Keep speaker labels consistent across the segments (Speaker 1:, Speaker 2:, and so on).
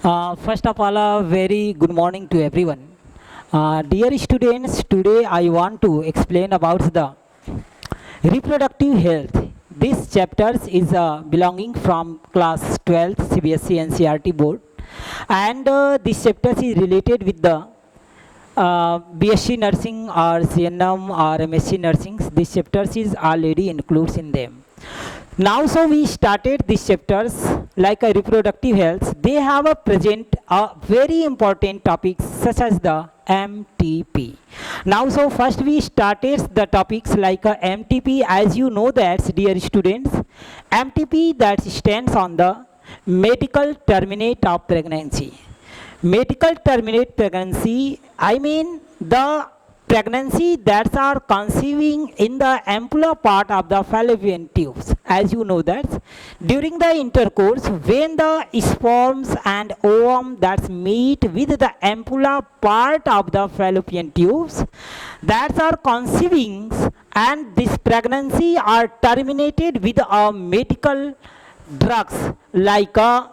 Speaker 1: First of all, a very good morning to everyone. Dear students, today I want to explain about the reproductive health. This chapter is belonging from class 12th CBSE NCERT board, and this chapter is related with the BSc nursing or CNM or MSc nursing. This chapter is already includes in them. Now, so we started these chapters like a reproductive health. They have a present a very important topics such as the MTP. Now, so first we started the topics like a MTP. As you know that, dear students, MTP that stands on the medical terminate of pregnancy. Medical terminate pregnancy, I mean the pregnancy that are conceiving in the ampulla part of the fallopian tubes. As you know that during the intercourse, when the sperms and ovum that meet with the ampulla part of the fallopian tubes, that are conceiving, and this pregnancy are terminated with a medical drugs like a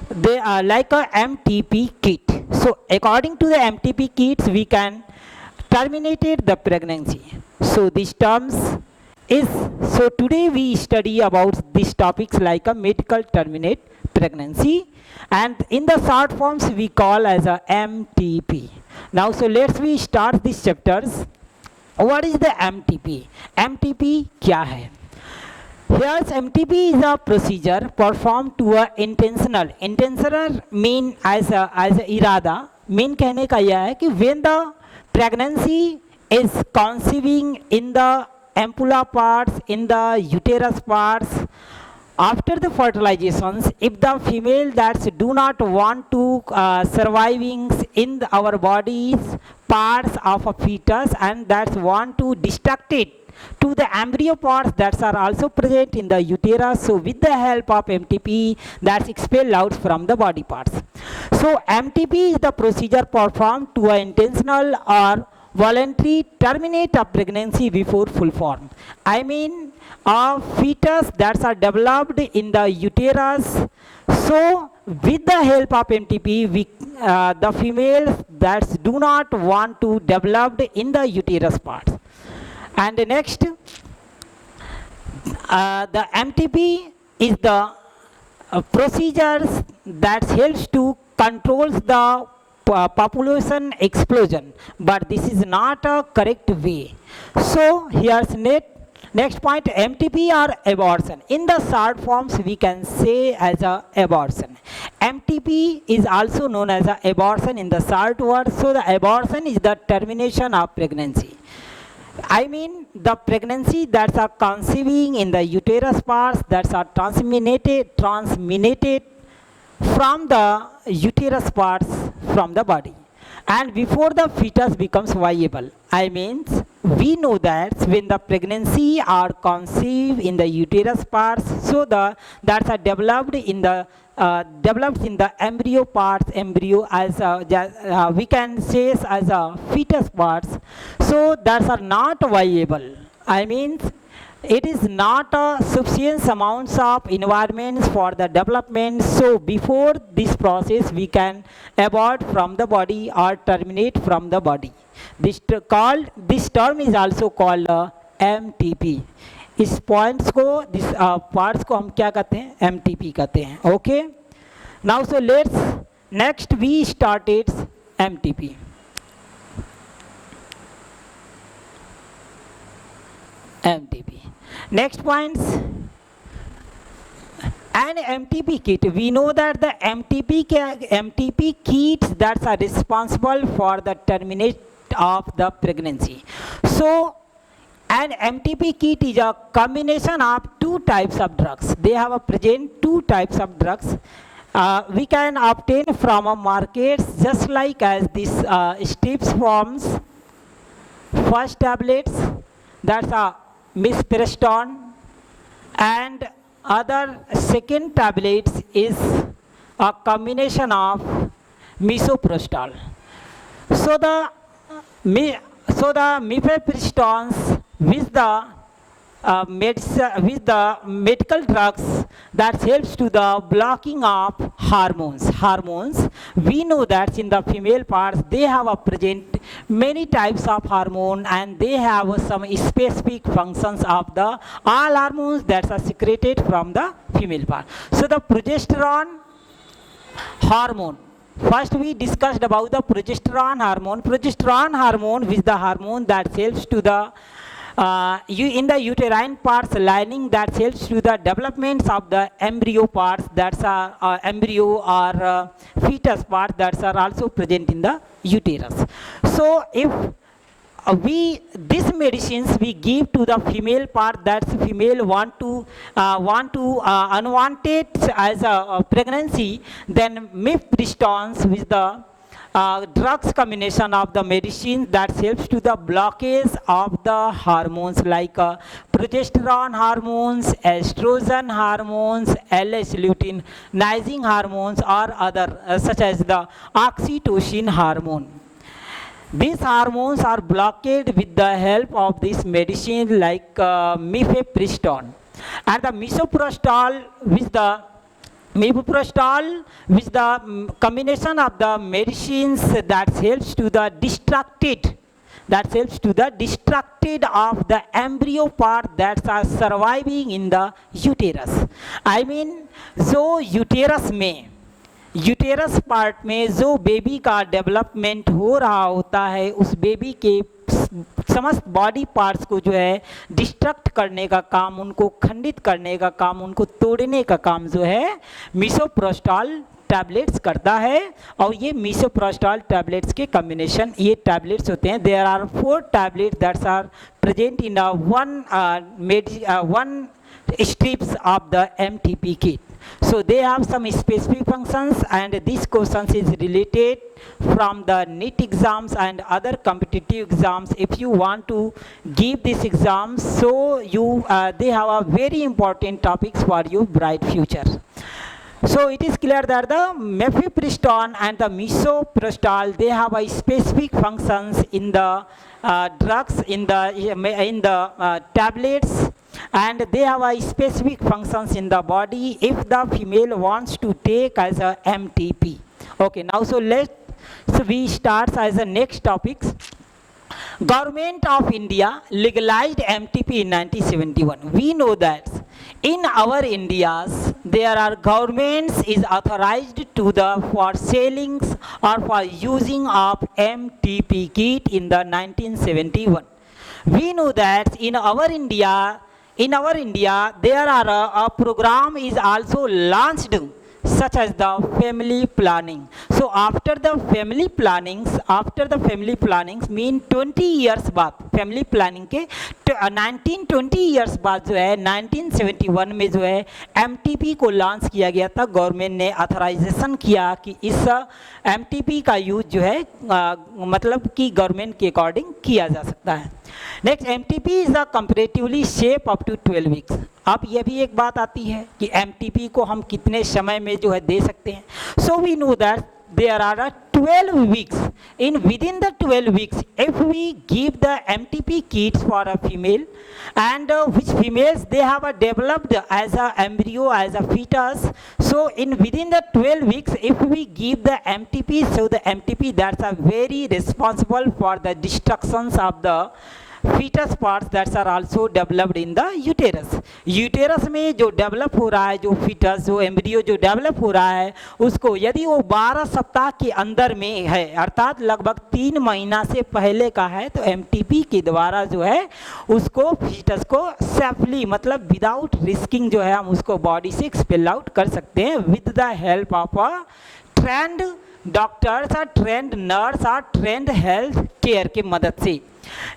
Speaker 1: they are like a MTP kit. So according to the MTP kits, we can terminated the pregnancy. So these terms is, so today we study about these topics like a medical terminate pregnancy, and in the short forms we call as a MTP. Now so let's we start these chapters. What is the MTP? MTP क्या है? Here's MTP is a procedure performed to a intentional. Intentional mean as a इरादा. Mean कहने का यह है कि when the pregnancy is conceiving in the ampulla parts, in the uterus parts, after the fertilizations, if the female that do not want to surviving in our bodies parts of a fetus and that want to destruct it to the embryo parts that are also present in the uterus, so with the help of MTP that's expelled out from the body parts. So MTP is the procedure performed to an intentional or voluntary terminate of pregnancy before full form. I mean a fetus that are developed in the uterus. So with the help of MTP, we, the females that do not want to develop in the uterus parts. And next, the MTP is the procedures that helps to controls the population explosion, but this is not a correct way. So here's next point, MTP or abortion. In the short forms we can say as a abortion. MTP is also known as a abortion in the short word. So the abortion is the termination of pregnancy. I mean the pregnancy that are conceiving in the uterus parts that are transmitted from the uterus parts from the body, and before the fetus becomes viable. I means we know that when the pregnancy are conceived in the uterus parts, so the that are developed in the embryo parts, embryo as we can say as a fetus parts, so that are not viable. I mean it is not a sufficient amounts of environments for the development. So before this process we can abort from the body or terminate from the body. This term is also called MTP. इस points को this parts को हम क्या कहते हैं? MTP कहते हैं. Okay, now so let's next we started MTP. MTP. Next points, an MTP kit. We know that the MTP kits that are responsible for the terminate of the pregnancy. So an MTP kit is a combination of two types of drugs. They have a present two types of drugs. We can obtain from a market just like as this steps forms. First tablets, that's a misprestone, and other second tablets is a combination of misoprostol. So the mifeprestones with the with the medical drugs that helps to the blocking of hormones. We know that in the female parts they have a present many types of hormone, and they have some specific functions of the all hormones that are secreted from the female part. So the progesterone hormone. First we discussed about the progesterone hormone. Progesterone hormone is the hormone that helps to the in the uterine parts lining, that helps to the developments of the embryo parts, that's embryo or fetus parts that are also present in the uterus. So if these medicines we give to the female part, that's female want to unwanted as a pregnancy, then mifepristone with the drugs combination of the medicine that helps to the blockage of the hormones like progesterone hormones, estrogen hormones, luteinizing hormones, or other such as the oxytocin hormone. These hormones are blocked with the help of this medicine like mifepristone. And the misoprostol with the combination of the medicines that helps to the distracted of the embryo part that are surviving in the uterus. I mean, so uterus part में जो baby का development हो रहा होता है, उस baby के समस्त बॉडी पार्ट्स को जो है डिस्ट्रक्ट करने का काम, उनको खंडित करने का काम, उनको तोड़ने का काम जो है मिसोप्रोस्टॉल टैबलेट्स करता है. और ये मिसोप्रोस्टॉल टैबलेट्स के कॉम्बिनेशन ये टैबलेट्स होते हैं. There are 4 tablets that's are present in one strips of the MTP kit. So they have some specific functions, and this question is related from the NEET exams and other competitive exams. If you want to give these exams, so you they have a very important topics for your bright future. So it is clear that the mifepristone and the misoprostol, they have a specific functions in the drugs, in the tablets, and they have a specific functions in the body if the female wants to take as a MTP. Okay, now so we start as the next topics. Government of India legalized MTP in 1971. We know that in our Indias there are governments is authorized to the for sellings or for using of MTP kit in the 1971. We know that in our India there are a program is also launched such as the family planning. So after the family plannings mean 20 years बाद family planning के 19-20 years बाद जो है 1971 में जो है MTP को launch किया गया था. गवर्नमेंट ने अथराइजेशन किया कि इस MTP का यूज जो है मतलब कि गवर्नमेंट के अकॉर्डिंग किया जा सकता है. Next, MTP is a comparatively safe up to 12 weeks. अब यह भी एक बात आती है कि MTP को हम कितने समय में जो है दे सकते हैं. So we know that there are 12 weeks. Within the 12 weeks, if we give the MTP kits for a female, and which females they have developed as a embryo, as a fetus, so within the 12 weeks if we give the MTP, so the MTP that's a very responsible for the destructions of the fetus parts that are also developed in the uterus. Uterus में जो develop हो रहा है, जो foetus जो embryo जो develop हो रहा है, उसको यदि वो 12 सप्ताह के अंदर में है, अर्थात लगभग 3 महीना से पहले का है, तो MTP के द्वारा जो है उसको फीटस को सेफली मतलब विदाउट रिस्किंग जो है हम उसको बॉडी से एक्सपेल आउट कर सकते हैं with the help of a trend doctors और ट्रेंड नर्स और ट्रेंड हेल्थ केयर की मदद से.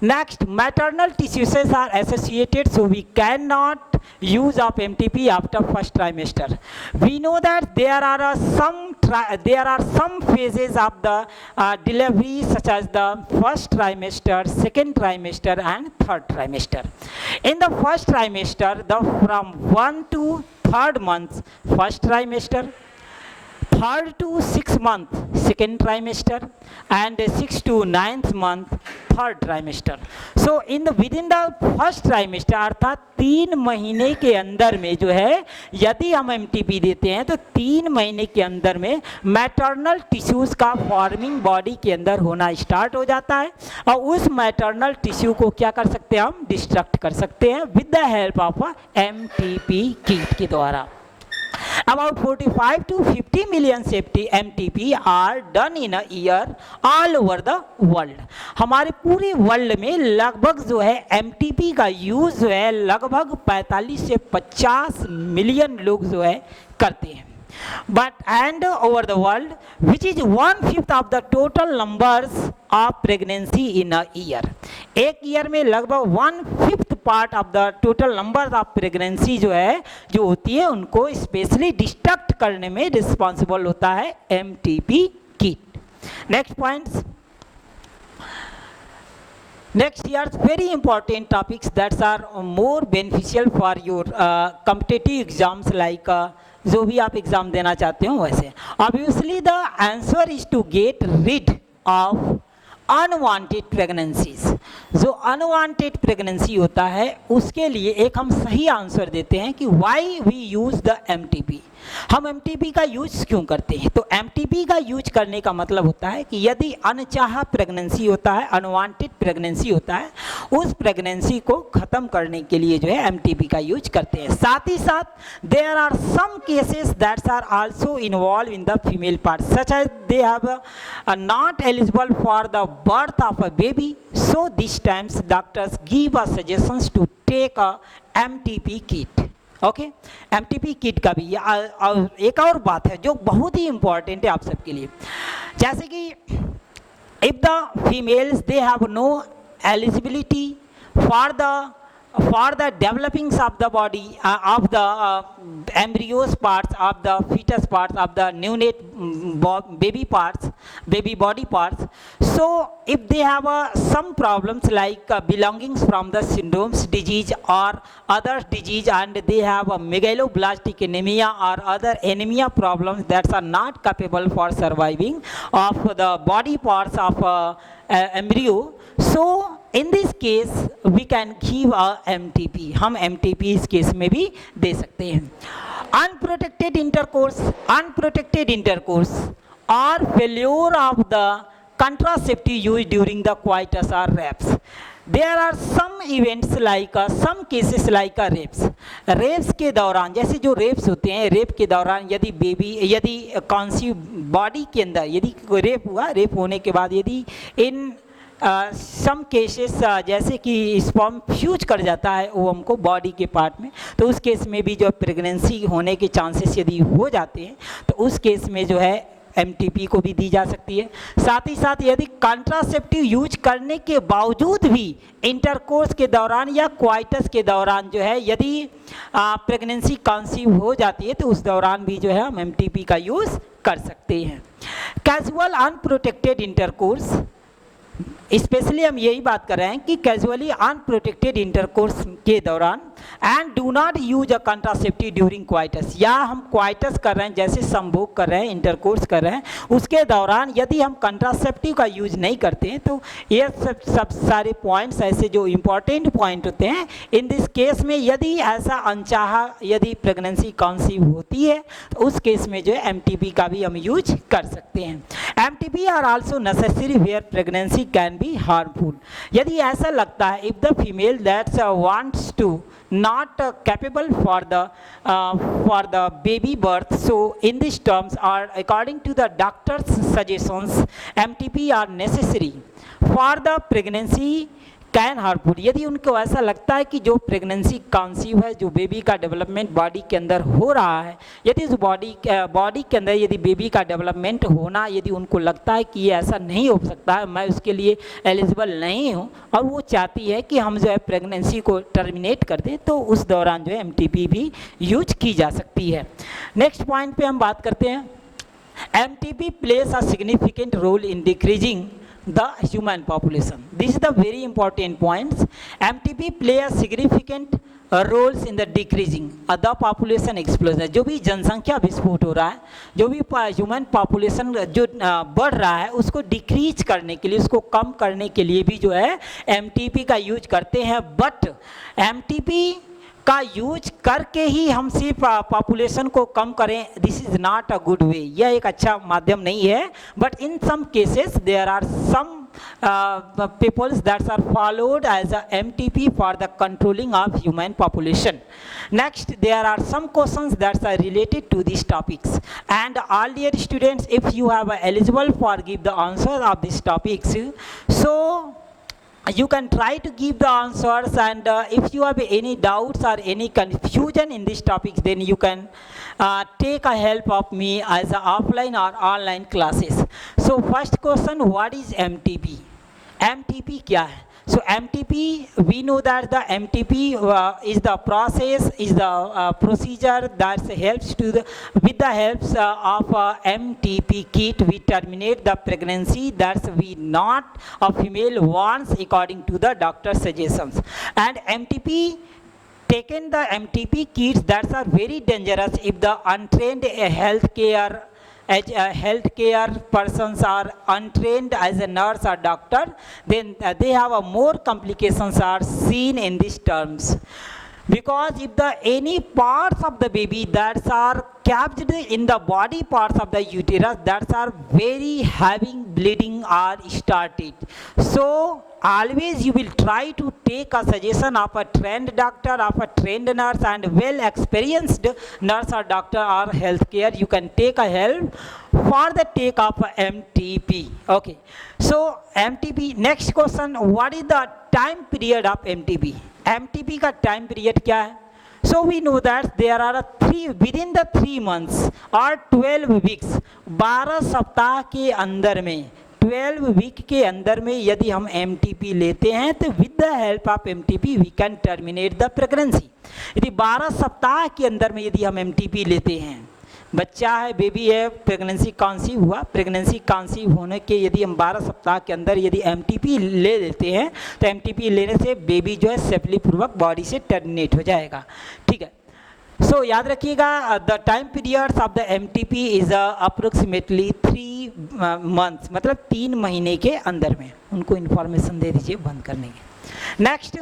Speaker 1: Next, maternal tissues are associated, so we cannot use of MTP after first trimester. We know that there are some phases of the delivery, such as the first trimester, second trimester, and third trimester. In the first trimester, from 1 to 3rd month, first trimester, 3rd to 6th month, second trimester, and 6th to 9th month, third trimester. So with in the first trimester अर्थात 3 महीने के अंदर में जो है यदि हम MTP देते हैं तो 3 महीने के अंदर में मैटरनल टिश्यूज का फॉर्मिंग बॉडी के अंदर होना स्टार्ट हो जाता है और उस मैटरनल टिश्यू को क्या कर सकते हैं, हम डिस्ट्रक्ट कर सकते हैं with the help of MTP kit के द्वारा. About 45 to 50 million safety MTP are done in a year all over the world. हमारे पूरे वर्ल्ड में लगभग जो है MTP का यूज जो है लगभग 45 से 50 मिलियन लोग जो है करते हैं. But and over the world, which is 1/5 of the total numbers of pregnancy in a year. एक ईयर में लगभग 1/5 part of the total number of pregnancy जो है जो होती है उनको स्पेशली डिस्ट्रक्ट करने में रिस्पॉन्सिबल होता है MTP kit. Next points. Next year's very important topics that are more beneficial for your competitive exams like जो भी आप एग्जाम देना चाहते हो वैसे. Obviously the answer is to get rid of unwanted pregnancies. जो अनवांटेड प्रेगनेंसी होता है उसके लिए एक हम सही आंसर देते हैं कि why we use the MTP. हम एमटीपी का यूज क्यों करते हैं, तो एमटीपी का यूज करने का मतलब होता है कि यदि अनचाहा प्रेगनेंसी होता है, अनवांटेड प्रेगनेंसी होता है, उस प्रेगनेंसी को खत्म करने के लिए जो है एमटीपी का यूज करते हैं. साथ ही साथ there are some cases that's are also involve in the female part such as they have not eligible for the birth of a baby, so these times doctors give us suggestions to take a MTP kit. Okay, MTP kit का भी एक और बात है जो बहुत ही important है आप सबके लिए. जैसे कि if the females they have no eligibility for the developing of the body of the embryos parts of the fetus parts of the neonate baby body parts. So if they have some problems like belongings from the syndromes disease or other disease and they have a megaloblastic anemia or other anemia problems that are not capable for surviving of the body parts of embryo, so in this case we can give a MTP. हम MTP इस case में भी दे सकते हैं. Unprotected intercourse or failure of the contraceptive used during the coitus or rapes. There are some events like some cases like rapes. Rapes के दौरान, जैसे जो रेप्स होते हैं, रेप के दौरान यदि कॉन्सीव बॉडी के अंदर यदि कोई रेप हुआ, रेप होने के बाद यदि इन सम केसेस जैसे कि स्पर्म फ्यूज कर जाता है ओवम को बॉडी के पार्ट में, तो उस केस में भी जो प्रेगनेंसी होने के चांसेस यदि हो जाते हैं तो उस केस में जो है एमटीपी को भी दी जा सकती है. साथ ही साथ यदि कॉन्ट्रासेप्टिव यूज करने के बावजूद भी इंटरकोर्स के दौरान या क्वाइटस के दौरान जो है यदि प्रेगनेंसी कंसीव हो जाती है तो उस दौरान भी जो है हम एमटीपी का यूज़ कर सकते हैं. कैजुअल अनप्रोटेक्टेड इंटरकोर्स, स्पेशली हम यही बात कर रहे हैं कि कैजुअली अनप्रोटेक्टेड इंटरकोर्स के दौरान and do not use a contraceptive during coitus, या हम क्वाइटस कर रहे हैं जैसे संभोग कर रहे हैं, इंटरकोर्स कर रहे हैं, उसके दौरान यदि हम कंट्रासेप्टिव का यूज नहीं करते हैं तो ये सब सारे पॉइंट्स ऐसे जो इम्पॉर्टेंट पॉइंट होते हैं. इन दिस केस में यदि ऐसा अनचाहा यदि प्रेगनेंसी कंसीव होती है तो उस केस में जो है एमटीपी का भी हम यूज कर सकते हैं. MTP are also necessary where pregnancy can be harmful. यदि ऐसा लगता है if the female that's wants to not capable for the baby birth, so in these terms are according to the doctor's suggestions MTP are necessary for the pregnancy can harmful. यदि उनको ऐसा लगता है कि जो प्रेगनेंसी कंसीव है, जो baby का डेवलपमेंट बॉडी के अंदर हो रहा है, यदि उस बॉडी के अंदर यदि बेबी का डेवलपमेंट होना यदि उनको लगता है कि ये ऐसा नहीं हो सकता है, मैं उसके लिए एलिजिबल नहीं हूँ, और वो चाहती है कि हम जो है प्रेगनेंसी को टर्मिनेट कर दें, तो उस दौरान जो है एमटीपी भी यूज की जा सकती है. नेक्स्ट पॉइंट पे हम बात करते हैं. MTP plays a significant role in decreasing the human population. This is the very important points. MTP play a significant roles in the decreasing the population explosion. जो भी जनसंख्या विस्फोट हो रहा है, जो भी ह्यूमन पॉपुलेशन जो बढ़ रहा है, उसको डिक्रीज करने के लिए, उसको कम करने के लिए भी जो है एमटीपी का यूज करते हैं। बट एमटीपी का यूज करके ही हम सिर्फ पॉपुलेशन को कम करें, this is not a good way, यह एक अच्छा माध्यम नहीं है। But in some cases there are some peoples that are followed as a MTP for the controlling of human population. Next, there are some questions that are related to these topics, and all dear students, if you have eligible for give the answer of these topics, so you can try to give the answers, and if you have any doubts or any confusion in these topics, then you can take a help of me as a offline or online classes. So first question, what is MTP? MTP क्या है? So MTP, we know that the MTP is the process, is the procedure that helps to the, with the helps of MTP kit, we terminate the pregnancy that we not a female wants according to the doctor's suggestions. And MTP, taken the MTP kits that are very dangerous if the untrained healthcare persons are untrained as a nurse or doctor, then they have a more complications are seen in these terms. Because if the any parts of the baby that are kept in the body parts of the uterus that are very having bleeding are started, so always you will try to take a suggestion of a trained doctor, of a trained nurse and well experienced nurse or doctor or healthcare. You can take a help for the take of MTP. Okay, so MTP. Next question, what is the time period of MTP? MTP का time period क्या है? So we know that there are within the 3 months or 12 weeks, 12 सप्ताह के अंदर में, 12 week के अंदर में यदि हम MTP लेते हैं तो with the help of MTP we can terminate the pregnancy. यदि 12 सप्ताह के अंदर में यदि हम MTP लेते हैं, बच्चा है, बेबी है, प्रेगनेंसी कॉन्सीव हुआ, प्रेगनेंसी कॉन्सीव होने के यदि हम 12 सप्ताह के अंदर यदि MTP ले लेते हैं तो MTP लेने से बेबी जो है सेफली पूर्वक बॉडी से टर्मिनेट हो जाएगा। ठीक है, सो याद रखिएगा the time periods of the MTP is approximately 3 months, मतलब 3 महीने के अंदर में। उनको इन्फॉर्मेशन दे दीजिए, बंद करने के। Next,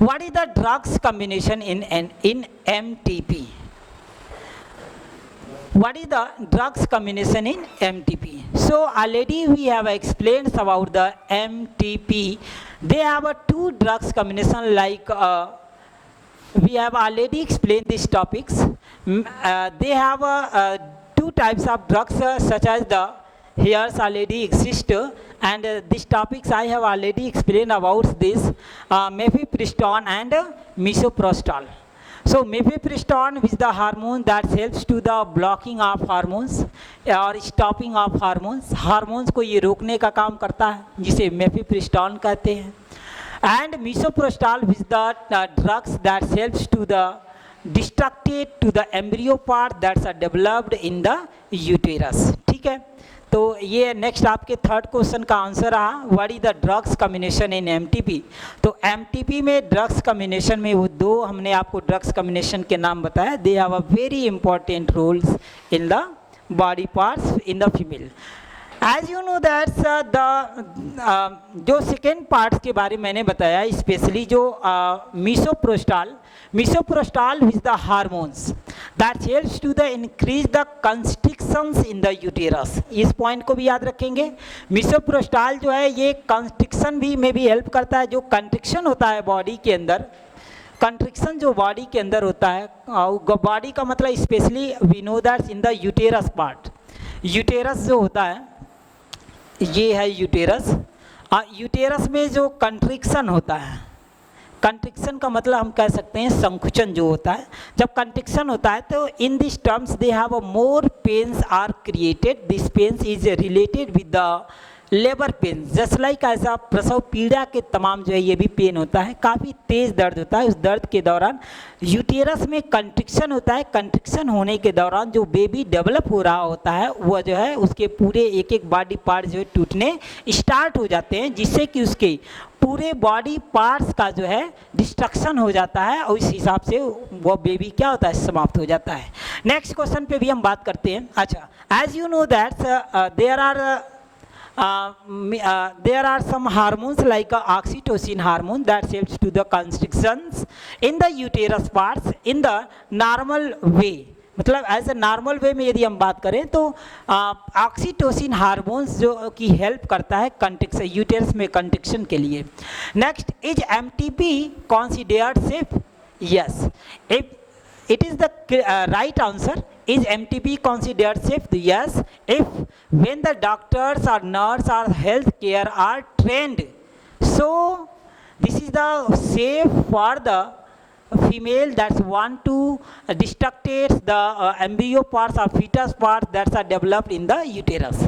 Speaker 1: what is the drugs combination in MTP? What is the drugs combination in MTP? So already we have explained about the MTP. They have a 2 drugs combination like we have already explained these topics. They have 2 types of drugs such as the hairs already exist, and these topics I have already explained about this mifepristone and misoprostol. So mifepristone is the hormone that helps to the blocking of hormones और stopping of hormones. Hormones को ये रोकने का काम करता है, जिसे mifepristone कहते हैं. And misoprostol is the drugs that helps to the destructed to the embryo part that's are developed in the uterus. ठीक है, तो ये नेक्स्ट आपके थर्ड क्वेश्चन का आंसर रहा, what is the drugs combination in MTP। तो MTP में drugs combination में वो 2 हमने आपको ड्रग्स कॉम्बिनेशन के नाम बताया। They have a very important roles in the body parts in the female. As you know that's the जो सेकेंड पार्ट्स के बारे में मैंने बताया, स्पेशली जो misoprostol is the hormones that helps to the increase the constrictions in the uterus। इस point को भी याद रखेंगे। misoprostol जो है ये कंस्ट्रिक्शन भी में भी हेल्प करता है। जो कंट्रिक्शन होता है बॉडी के अंदर, कंट्रिक्शन जो बॉडी के अंदर होता है, बॉडी का मतलब specially we know that in the uterus part, uterus जो होता है ये है यूटेरस। यूटेरस में जो कंट्रिक्शन होता है, कंट्रिक्शन का मतलब हम कह सकते हैं संकुचन जो होता है। जब कंट्रिक्शन होता है तो in this terms they have a more pains are created. This pains is related with the labour pain, just like ऐसा प्रसव पीड़ा के तमाम जो है ये भी पेन होता है, काफ़ी तेज़ दर्द होता है। उस दर्द के दौरान यूटेरस में कंट्रिक्शन होता है। कंट्रिक्शन होने के दौरान जो बेबी डेवलप हो रहा होता है वह जो है उसके पूरे एक एक बॉडी पार्ट जो है टूटने स्टार्ट हो जाते हैं, जिससे कि उसके पूरे बॉडी पार्ट्स का जो है डिस्ट्रक्शन हो जाता है और इस हिसाब से वो बेबी क्या होता है, समाप्त हो जाता है। नेक्स्ट क्वेश्चन पे भी हम बात करते हैं। अच्छा, as you know that there are some hormones like oxytocin hormone that helps to the constrictions in the uterus parts in the normal way। मतलब एज ए नॉर्मल वे में यदि हम बात करें तो ऑक्सीटोसिन हार्मोन्स जो की हेल्प करता है कंट्रिक्शन, यूटेरस में कंट्रिक्शन के लिए। Next, is MTP considered safe? Yes, if it is the right answer. Is MTP considered safe? Yes, if when the doctors or nurse or healthcare are trained. So this is the safe for the female that want to destructate the embryo parts or fetus parts that are developed in the uterus.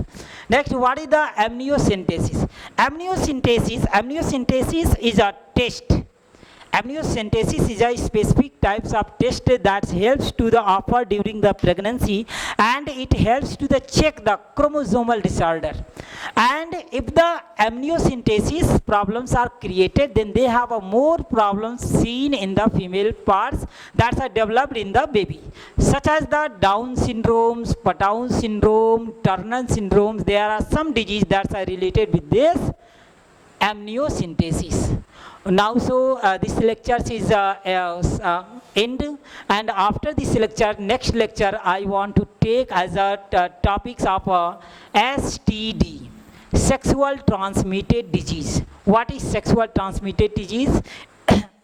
Speaker 1: Next, what is the amniocentesis? Amniocentesis is a test. Amniocentesis is a specific types of test that helps to the offer during the pregnancy, and it helps to the check the chromosomal disorder. And if the amniocentesis problems are created, then they have a more problems seen in the female parts that are developed in the baby, such as the Down syndromes, Patau syndrome, Turner syndromes. There are some diseases that are related with this amniocentesis. Now, so this lecture is end, and after this lecture, next lecture I want to take as a topics of STD, sexual transmitted disease. What is sexual transmitted disease?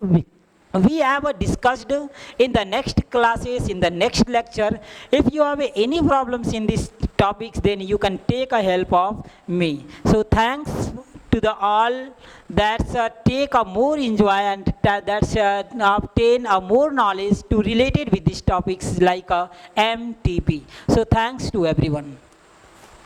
Speaker 1: we have discussed in the next classes, in the next lecture. If you have any problems in these topics, then you can take a help of me. So thanks to the all that's take a more enjoy and that's obtain a more knowledge to related with these topics like MTP. So thanks to everyone.